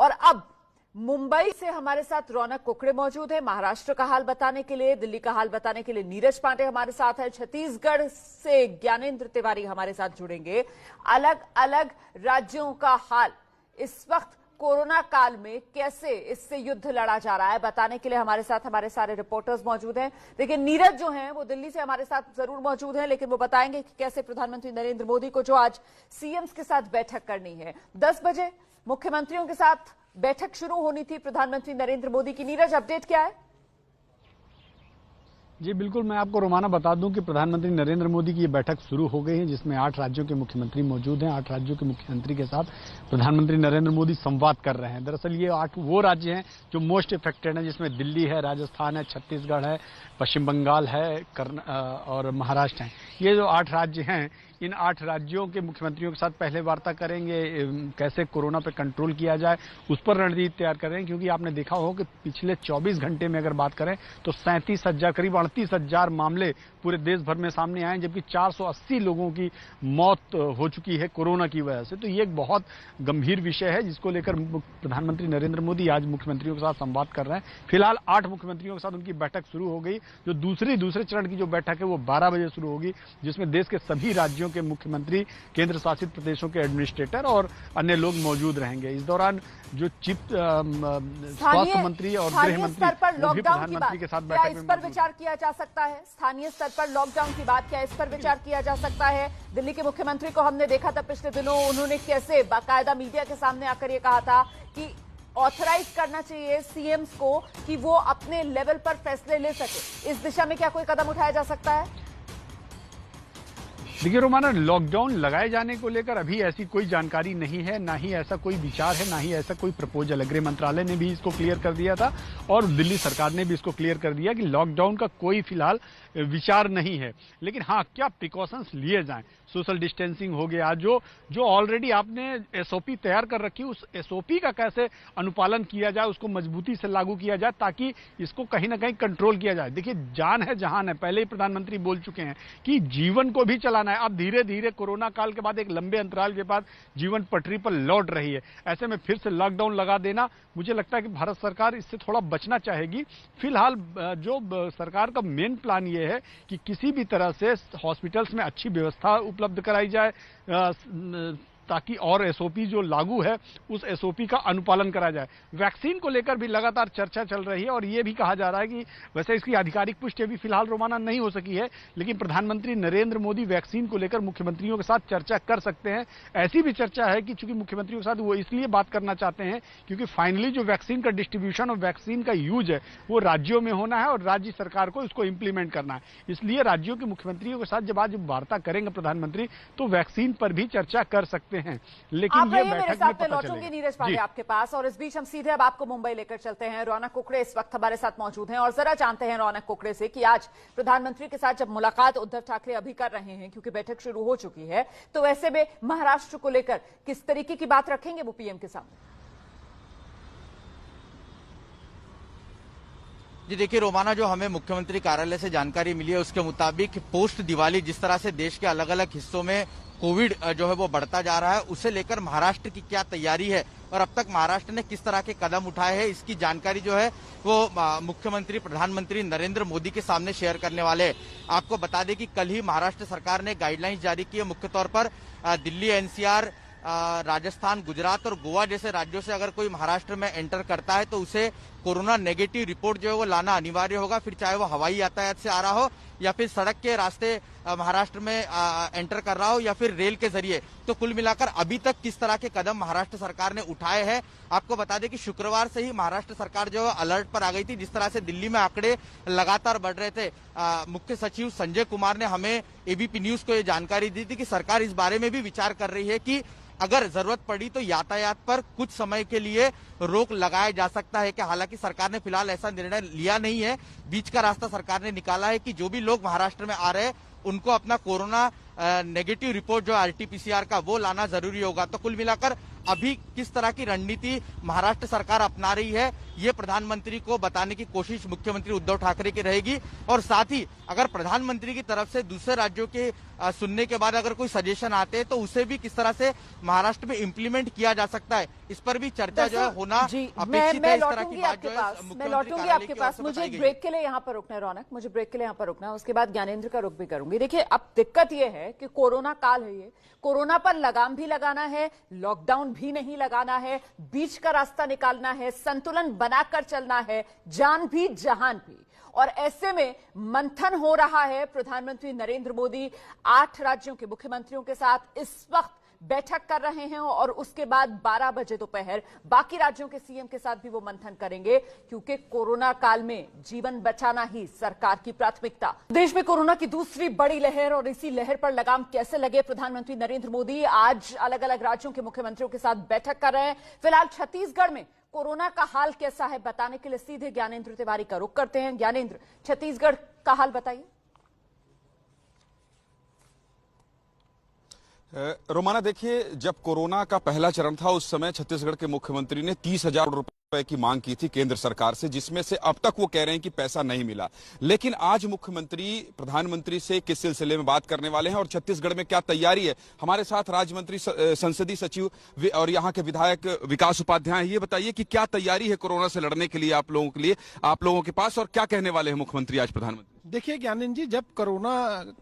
और अब मुंबई से हमारे साथ रौनक कुकड़े मौजूद है महाराष्ट्र का हाल बताने के लिए, दिल्ली का हाल बताने के लिए नीरज पांडे हमारे साथ है, छत्तीसगढ़ से ज्ञानेंद्र तिवारी हमारे साथ जुड़ेंगे। अलग अलग राज्यों का हाल इस वक्त कोरोना काल में कैसे इससे युद्ध लड़ा जा रहा है बताने के लिए हमारे साथ हमारे सारे रिपोर्टर्स मौजूद हैं। देखिए नीरज जो हैं वो दिल्ली से हमारे साथ जरूर मौजूद हैं, लेकिन वो बताएंगे कि कैसे प्रधानमंत्री नरेंद्र मोदी को जो आज सीएम्स के साथ बैठक करनी है, 10 बजे मुख्यमंत्रियों के साथ बैठक शुरू होनी थी प्रधानमंत्री नरेंद्र मोदी की। नीरज अपडेट क्या है? जी बिल्कुल, मैं आपको रोमाना बता दूं कि प्रधानमंत्री नरेंद्र मोदी की ये बैठक शुरू हो गई है, जिसमें 8 राज्यों के मुख्यमंत्री मौजूद हैं। 8 राज्यों के मुख्यमंत्री के साथ प्रधानमंत्री नरेंद्र मोदी संवाद कर रहे हैं। दरअसल ये 8 वो राज्य हैं जो मोस्ट इफेक्टेड हैं, जिसमें दिल्ली है, राजस्थान है, छत्तीसगढ़ है, पश्चिम बंगाल है और महाराष्ट्र है। ये जो 8 राज्य हैं, इन 8 राज्यों के मुख्यमंत्रियों के साथ पहले वार्ता करेंगे, कैसे कोरोना पे कंट्रोल किया जाए उस पर रणनीति तैयार करेंगे। क्योंकि आपने देखा हो कि पिछले 24 घंटे में अगर बात करें तो 37,000 करीब 38,000 मामले पूरे देश भर में सामने आए, जबकि 480 लोगों की मौत हो चुकी है कोरोना की वजह से। तो ये एक बहुत गंभीर विषय है, जिसको लेकर प्रधानमंत्री नरेंद्र मोदी आज मुख्यमंत्रियों के साथ संवाद कर रहे हैं। फिलहाल 8 मुख्यमंत्रियों के साथ उनकी बैठक शुरू हो गई। जो दूसरे चरण की जो बैठक है वो 12 बजे शुरू होगी, जिसमें देश के सभी राज्यों के मुख्यमंत्री, केंद्र शासित प्रदेशों के एडमिनिस्ट्रेटर और अन्य लोग मौजूद रहेंगे। इस दौरान जो चीफ स्वास्थ्य मंत्री और गृह मंत्री वो भी प्रधानमंत्री के साथ बैठक में इस पर विचार किया जा सकता है। स्थानीय स्तर पर लॉकडाउन की बात, क्या इस पर विचार किया जा सकता है? दिल्ली के मुख्यमंत्री को हमने देखा था पिछले दिनों, उन्होंने कैसे बाकायदा मीडिया के सामने आकर ये कहा था कि ऑथराइज करना चाहिए सीएम्स को कि वो अपने लेवल पर फैसले ले सके। इस दिशा में क्या कोई कदम उठाया जा सकता है? देखिए रोमाना, लॉकडाउन लगाए जाने को लेकर अभी ऐसी कोई जानकारी नहीं है, ना ही ऐसा कोई विचार है, ना ही ऐसा कोई प्रपोजल है। गृह मंत्रालय ने भी इसको क्लियर कर दिया था और दिल्ली सरकार ने भी इसको क्लियर कर दिया कि लॉकडाउन का कोई फिलहाल विचार नहीं है। लेकिन हाँ, क्या प्रिकॉशंस लिए जाएं, सोशल डिस्टेंसिंग हो गया, जो ऑलरेडी आपने एसओपी तैयार कर रखी, उस एसओपी का कैसे अनुपालन किया जाए, उसको मजबूती से लागू किया जाए ताकि इसको कहीं ना कहीं कंट्रोल किया जाए। देखिए जान है जहान है, पहले ही प्रधानमंत्री बोल चुके हैं कि जीवन को भी चलाना है। अब धीरे धीरे कोरोना काल के बाद एक लंबे अंतराल के बाद जीवन पटरी पर लौट रही है। ऐसे में फिर से लॉकडाउन लगा देना, मुझे लगता है कि भारत सरकार इससे थोड़ा बचना चाहेगी। फिलहाल जो सरकार का मेन प्लान ये है कि किसी भी तरह से हॉस्पिटल्स में अच्छी व्यवस्था उपलब्ध कराई जाए, ताकि और एसओपी जो लागू है उस एसओपी का अनुपालन करा जाए। वैक्सीन को लेकर भी लगातार चर्चा चल रही है और ये भी कहा जा रहा है कि वैसे इसकी आधिकारिक पुष्टि अभी फिलहाल रोमाना नहीं हो सकी है, लेकिन प्रधानमंत्री नरेंद्र मोदी वैक्सीन को लेकर मुख्यमंत्रियों के साथ चर्चा कर सकते हैं। ऐसी भी चर्चा है कि चूंकि मुख्यमंत्रियों के साथ वो इसलिए बात करना चाहते हैं क्योंकि फाइनली जो वैक्सीन का डिस्ट्रीब्यूशन और वैक्सीन का यूज है वो राज्यों में होना है और राज्य सरकार को इसको इंप्लीमेंट करना है। इसलिए राज्यों के मुख्यमंत्रियों के साथ जब आज वार्ता करेंगे प्रधानमंत्री तो वैक्सीन पर भी चर्चा कर सकते हैं। लेकिन ये बैठक में पता लौटूंगी नीरज पांडे आपके पास, और इस बीच हम सीधे अब आपको मुंबई लेकर चलते हैं। रौनक कुकड़े इस वक्त हमारे साथ मौजूद हैं और जरा जानते हैं रौनक कुकड़े से कि आज प्रधानमंत्री के साथ जब मुलाकात उद्धव ठाकरे अभी कर रहे हैं, क्योंकि बैठक शुरू हो चुकी है, तो वैसे में महाराष्ट्र को लेकर किस तरीके की बात रखेंगे वो पीएम के सामने? जी देखिए रोमाना, जो हमें मुख्यमंत्री कार्यालय से जानकारी मिली है उसके मुताबिक पोस्ट दिवाली जिस तरह से देश के अलग अलग हिस्सों में कोविड जो है वो बढ़ता जा रहा है, उसे लेकर महाराष्ट्र की क्या तैयारी है और अब तक महाराष्ट्र ने किस तरह के कदम उठाए हैं, इसकी जानकारी जो है वो मुख्यमंत्री प्रधानमंत्री नरेंद्र मोदी के सामने शेयर करने वाले हैं। आपको बता दें कि कल ही महाराष्ट्र सरकार ने गाइडलाइंस जारी की है। मुख्य तौर पर दिल्ली, एनसीआर, राजस्थान, गुजरात और गोवा जैसे राज्यों से अगर कोई महाराष्ट्र में एंटर करता है तो उसे कोरोना नेगेटिव रिपोर्ट जो है वो लाना अनिवार्य होगा, फिर चाहे वो हवाई यातायात से आ रहा हो या फिर सड़क के रास्ते महाराष्ट्र में एंटर कर रहा हो या फिर रेल के जरिए। तो कुल मिलाकर अभी तक किस तरह के कदम महाराष्ट्र सरकार ने उठाए हैं, आपको बता दें कि शुक्रवार से ही महाराष्ट्र सरकार जो है अलर्ट पर आ गई थी। जिस तरह से दिल्ली में आंकड़े लगातार बढ़ रहे थे, मुख्य सचिव संजय कुमार ने हमें एबीपी न्यूज को ये जानकारी दी थी कि सरकार इस बारे में भी विचार कर रही है कि अगर जरूरत पड़ी तो यातायात पर कुछ समय के लिए रोक लगाया जा सकता है। कि हालांकि सरकार ने फिलहाल ऐसा निर्णय लिया नहीं है। बीच का रास्ता सरकार ने निकाला है कि जो भी लोग महाराष्ट्र में आ रहे हैं उनको अपना कोरोना नेगेटिव रिपोर्ट जो आरटीपीसीआर का वो लाना जरूरी होगा। तो कुल मिलाकर अभी किस तरह की रणनीति महाराष्ट्र सरकार अपना रही है ये प्रधानमंत्री को बताने की कोशिश मुख्यमंत्री उद्धव ठाकरे की रहेगी। और साथ ही अगर प्रधानमंत्री की तरफ से दूसरे राज्यों के सुनने के बाद अगर कोई सजेशन आते हैं तो उसे भी किस तरह से महाराष्ट्र में इंप्लीमेंट किया जा सकता है, इस पर भी चर्चा जो है होना अपेक्षित है। इस तरह की बात जो है मैं लौटूंगी आपके पास। मुझे ब्रेक के लिए यहाँ पर रुकना है रौनक, मुझे ब्रेक के लिए यहाँ पर रुकना है, उसके बाद ज्ञानेंद्र का रुख भी करूंगी। देखिए अब दिक्कत यह है कि कोरोना काल है, ये कोरोना पर लगाम भी लगाना है, लॉकडाउन भी नहीं लगाना है, बीच का रास्ता निकालना है, संतुलन बनाकर चलना है, जान भी जहान भी। और ऐसे में मंथन हो रहा है। प्रधानमंत्री नरेंद्र मोदी 8 राज्यों के मुख्यमंत्रियों के साथ इस वक्त बैठक कर रहे हैं और उसके बाद 12 बजे दोपहर बाकी राज्यों के सीएम के साथ भी वो मंथन करेंगे, क्योंकि कोरोना काल में जीवन बचाना ही सरकार की प्राथमिकता। देश में कोरोना की दूसरी बड़ी लहर और इसी लहर पर लगाम कैसे लगे, प्रधानमंत्री नरेंद्र मोदी आज अलग अलग राज्यों के मुख्यमंत्रियों के साथ बैठक कर रहे हैं। फिलहाल छत्तीसगढ़ में कोरोना का हाल कैसा है बताने के लिए सीधे ज्ञानेंद्र तिवारी का रुख करते हैं। ज्ञानेंद्र, छत्तीसगढ़ का हाल बताइए। रोमाना, देखिए, जब कोरोना का पहला चरण था उस समय छत्तीसगढ़ के मुख्यमंत्री ने 30,000 रुपए की मांग की थी केंद्र सरकार से, जिसमें से अब तक वो कह रहे हैं कि पैसा नहीं मिला। लेकिन आज मुख्यमंत्री प्रधानमंत्री से किस सिलसिले में बात करने वाले हैं और छत्तीसगढ़ में क्या तैयारी है, हमारे साथ राज्य मंत्री संसदीय सचिव और यहाँ के विधायक विकास उपाध्याय, ये बताइए कि क्या तैयारी है कोरोना से लड़ने के लिए आप लोगों के लिए, आप लोगों के पास, और क्या कहने वाले हैं मुख्यमंत्री आज प्रधानमंत्री? देखिए ज्ञानेंद्र जी, जब कोरोना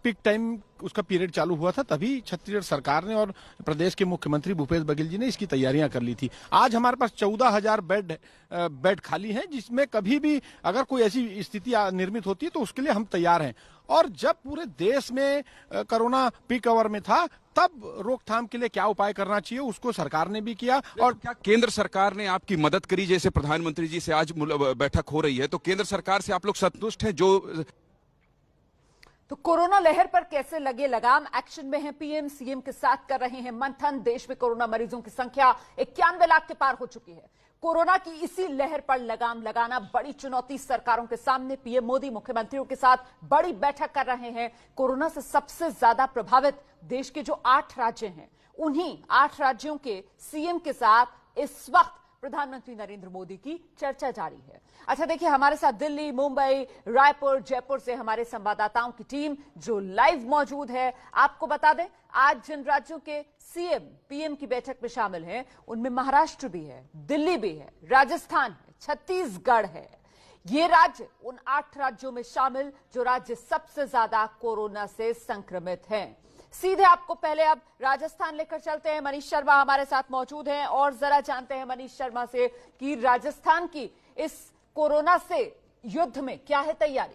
पीक टाइम उसका पीरियड चालू हुआ था तभी छत्तीसगढ़ सरकार ने और प्रदेश के मुख्यमंत्री भूपेश बघेल जी ने इसकी तैयारियां कर ली थी। आज हमारे पास 14,000 बेड खाली हैं, जिसमें कभी भी अगर कोई ऐसी स्थिति निर्मित होती है तो उसके लिए हम तैयार हैं। और जब पूरे देश में कोरोना पीक आवर में था तब रोकथाम के लिए क्या उपाय करना चाहिए उसको सरकार ने भी किया। और क्या केंद्र सरकार ने आपकी मदद करी? जैसे प्रधानमंत्री जी से आज बैठक हो रही है तो केंद्र सरकार से आप लोग संतुष्ट हैं? तो कोरोना लहर पर कैसे लगे लगाम, एक्शन में है पीएम, सीएम के साथ कर रहे हैं मंथन। देश में कोरोना मरीजों की संख्या 91 लाख के पार हो चुकी है। कोरोना की इसी लहर पर लगाम लगाना बड़ी चुनौती सरकारों के सामने। पीएम मोदी मुख्यमंत्रियों के साथ बड़ी बैठक कर रहे हैं। कोरोना से सबसे ज्यादा प्रभावित देश के जो 8 राज्य हैं, उन्हीं 8 राज्यों के सीएम के साथ इस वक्त प्रधानमंत्री नरेंद्र मोदी की चर्चा जारी है। अच्छा देखिए, हमारे साथ दिल्ली, मुंबई, रायपुर, जयपुर से हमारे संवाददाताओं की टीम जो लाइव मौजूद है। आपको बता दें, आज जिन राज्यों के सीएम पीएम की बैठक में शामिल हैं उनमें महाराष्ट्र भी है, दिल्ली भी है, राजस्थान है, छत्तीसगढ़ है। ये राज्य उन 8 राज्यों में शामिल जो राज्य सबसे ज्यादा कोरोना से संक्रमित हैं। सीधे आपको पहले अब राजस्थान लेकर चलते हैं। मनीष शर्मा हमारे साथ मौजूद हैं और जरा जानते हैं मनीष शर्मा से कि राजस्थान की इस कोरोना से युद्ध में क्या है तैयारी।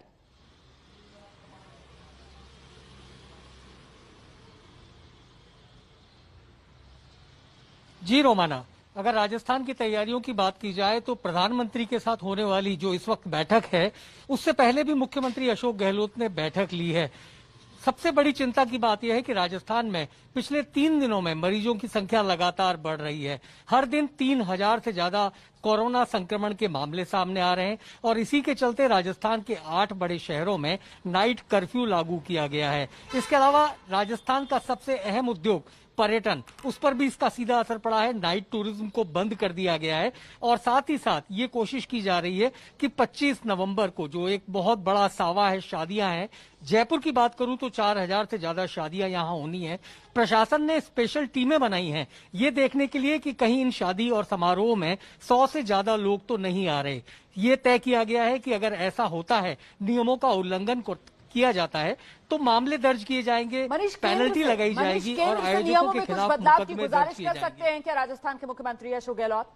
जी रोमाना, अगर राजस्थान की तैयारियों की बात की जाए तो प्रधानमंत्री के साथ होने वाली जो इस वक्त बैठक है उससे पहले भी मुख्यमंत्री अशोक गहलोत ने बैठक ली है। सबसे बड़ी चिंता की बात यह है कि राजस्थान में पिछले 3 दिनों में मरीजों की संख्या लगातार बढ़ रही है। हर दिन 3,000 से ज्यादा कोरोना संक्रमण के मामले सामने आ रहे हैं और इसी के चलते राजस्थान के 8 बड़े शहरों में नाइट कर्फ्यू लागू किया गया है। इसके अलावा राजस्थान का सबसे अहम उद्योग पर्यटन, उस पर भी इसका सीधा असर पड़ा है। नाइट टूरिज्म को बंद कर दिया गया है और साथ ही साथ ये कोशिश की जा रही है कि 25 नवंबर को जो एक बहुत बड़ा सावा है, शादियां हैं। जयपुर की बात करूं तो 4,000 से ज्यादा शादियां यहां होनी है। प्रशासन ने स्पेशल टीमें बनाई हैं ये देखने के लिए कि कहीं इन शादी और समारोह में 100 से ज्यादा लोग तो नहीं आ रहे। ये तय किया गया है कि अगर ऐसा होता है, नियमों का उल्लंघन किया जाता है तो मामले दर्ज किए जाएंगे, पेनल्टी लगाई जाएगी और आयोजकों के खिलाफ मुकदमे दर्ज किए जाएंगे। सकते हैं क्या राजस्थान के मुख्यमंत्री अशोक गहलोत?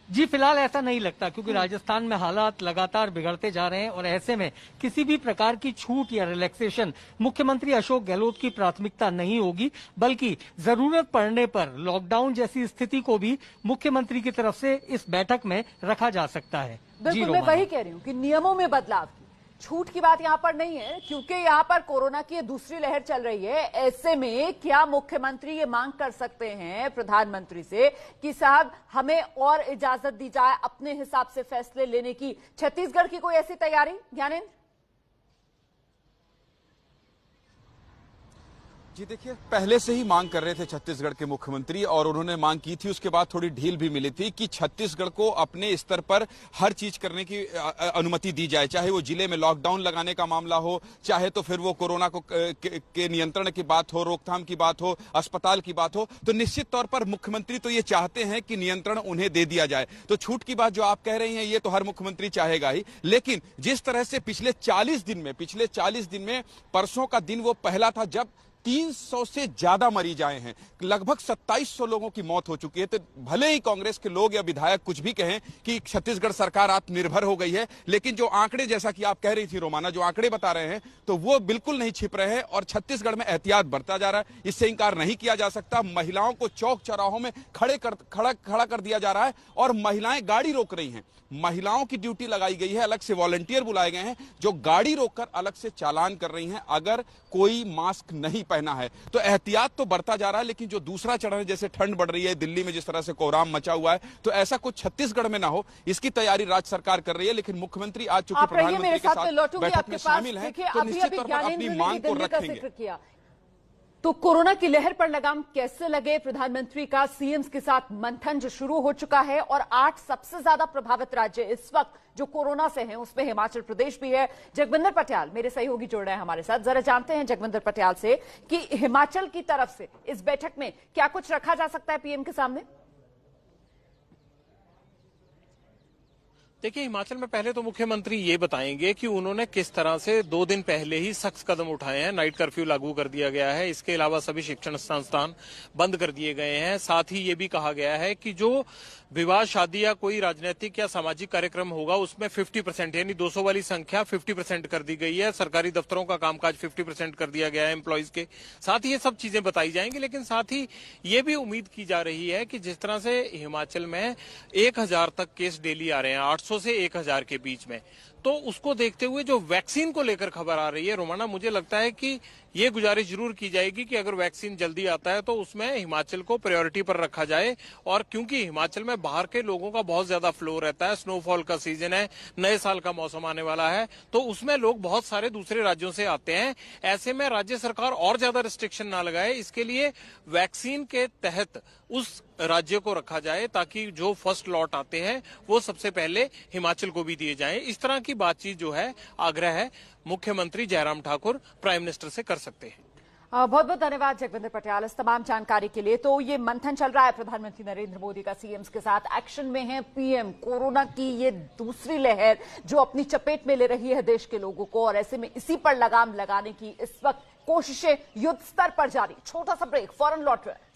जी फिलहाल ऐसा नहीं लगता, क्योंकि राजस्थान में हालात लगातार बिगड़ते जा रहे हैं और ऐसे में किसी भी प्रकार की छूट या रिलैक्सेशन मुख्यमंत्री अशोक गहलोत की प्राथमिकता नहीं होगी, बल्कि जरूरत पड़ने पर लॉकडाउन जैसी स्थिति को भी मुख्यमंत्री की तरफ से इस बैठक में रखा जा सकता है। बिल्कुल, मैं वही कह रही हूँ कि नियमों में बदलाव की, छूट की बात यहां पर नहीं है, क्योंकि यहां पर कोरोना की दूसरी लहर चल रही है। ऐसे में क्या मुख्यमंत्री ये मांग कर सकते हैं प्रधानमंत्री से कि साहब हमें और इजाजत दी जाए अपने हिसाब से फैसले लेने की? छत्तीसगढ़ की कोई ऐसी तैयारी ज्ञानेंद्र? जी देखिए, पहले से ही मांग कर रहे थे छत्तीसगढ़ के मुख्यमंत्री, और उन्होंने मांग की थी, उसके बाद थोड़ी ढील भी मिली थी कि छत्तीसगढ़ को अपने स्तर पर हर चीज करने की अनुमति दी जाए, चाहे वो जिले में लॉकडाउन लगाने का मामला हो, चाहे तो फिर वो कोरोना के नियंत्रण की बात हो, रोकथाम की बात हो, अस्पताल की बात हो। तो निश्चित तौर पर मुख्यमंत्री तो ये चाहते हैं कि नियंत्रण उन्हें दे दिया जाए। तो छूट की बात जो आप कह रही हैं, ये तो हर मुख्यमंत्री चाहेगा ही, लेकिन जिस तरह से पिछले 40 दिन में परसों का दिन वो पहला था जब 300 से ज्यादा मरीज आए हैं, लगभग 2700 लोगों की मौत हो चुकी है। तो भले ही कांग्रेस के लोग या विधायक कुछ भी कहें कि छत्तीसगढ़ सरकार आत्मनिर्भर हो गई है, लेकिन जो आंकड़े, जैसा कि आप कह रही थी रोमाना, जो आंकड़े बता रहे हैं, तो वो बिल्कुल नहीं छिप रहे हैं और छत्तीसगढ़ में एहतियात बढ़ता जा रहा है। इससे इंकार नहीं किया जा सकता। महिलाओं को चौक चौराहों में खड़ा कर दिया जा रहा है और महिलाएं गाड़ी रोक रही हैं। महिलाओं की ड्यूटी लगाई गई है, अलग से वॉलंटियर बुलाए गए हैं जो गाड़ी रोककर अलग से चालान कर रही हैं अगर कोई मास्क नहीं पहना है। तो एहतियात तो बढ़ता जा रहा है, लेकिन जो दूसरा चरण है, जैसे ठंड बढ़ रही है, दिल्ली में जिस तरह से कोहराम मचा हुआ है, तो ऐसा कुछ छत्तीसगढ़ में ना हो, इसकी तैयारी राज्य सरकार कर रही है। लेकिन मुख्यमंत्री आज चूंकि प्रधानमंत्री के साथ बैठक में शामिल है, तो निश्चित तौर पर अपनी मांग को रखेंगे। तो कोरोना की लहर पर लगाम कैसे लगे? प्रधानमंत्री का सीएम्स के साथ मंथन जो शुरू हो चुका है, और 8 सबसे ज्यादा प्रभावित राज्य इस वक्त जो कोरोना से हैं, उसमें हिमाचल प्रदेश भी है। जगविंदर पटियाल मेरे सहयोगी जुड़ रहे हैं हमारे साथ। जरा जानते हैं जगविंदर पटियाल से कि हिमाचल की तरफ से इस बैठक में क्या कुछ रखा जा सकता है पीएम के सामने? देखिए, हिमाचल में पहले तो मुख्यमंत्री ये बताएंगे कि उन्होंने किस तरह से 2 दिन पहले ही सख्त कदम उठाए हैं। नाइट कर्फ्यू लागू कर दिया गया है, इसके अलावा सभी शिक्षण संस्थान बंद कर दिए गए हैं। साथ ही ये भी कहा गया है कि जो विवाह, शादी या कोई राजनीतिक या सामाजिक कार्यक्रम होगा, उसमें 50% यानी 200 वाली संख्या 50% कर दी गई है। सरकारी दफ्तरों का कामकाज 50% कर दिया गया है एम्प्लॉइज के। साथ ही ये सब चीजें बताई जाएंगी, लेकिन साथ ही ये भी उम्मीद की जा रही है कि जिस तरह से हिमाचल में 1000 तक केस डेली आ रहे हैं, 800 से 1000 के बीच में, तो उसको देखते हुए जो वैक्सीन को लेकर खबर आ रही है, रोमाना, मुझे लगता है कि ये गुजारिश जरूर की जाएगी कि अगर वैक्सीन जल्दी आता है तो उसमें हिमाचल को प्रायोरिटी पर रखा जाए। और क्योंकि हिमाचल में बाहर के लोगों का बहुत ज्यादा फ्लो रहता है, स्नोफॉल का सीजन है, नए साल का मौसम आने वाला है, तो उसमें लोग बहुत सारे दूसरे राज्यों से आते हैं। ऐसे में राज्य सरकार और ज्यादा रिस्ट्रिक्शन ना लगाए, इसके लिए वैक्सीन के तहत उस राज्य को रखा जाए ताकि जो फर्स्ट लॉट आते हैं वो सबसे पहले हिमाचल को भी दिए जाएं। इस तरह की बातचीत जो है, आग्रह है, मुख्यमंत्री जयराम ठाकुर प्राइम मिनिस्टर से कर सकते हैं। बहुत बहुत धन्यवाद जगविंदर पटियाल इस तमाम जानकारी के लिए। तो ये मंथन चल रहा है प्रधानमंत्री नरेंद्र मोदी का सीएम्स के साथ, एक्शन में है पीएम। कोरोना की ये दूसरी लहर जो अपनी चपेट में ले रही है देश के लोगों को, और ऐसे में इसी पर लगाम लगाने की इस वक्त कोशिशें युद्ध स्तर पर जारी। छोटा सा ब्रेक, फौरन लौट रहे हैं।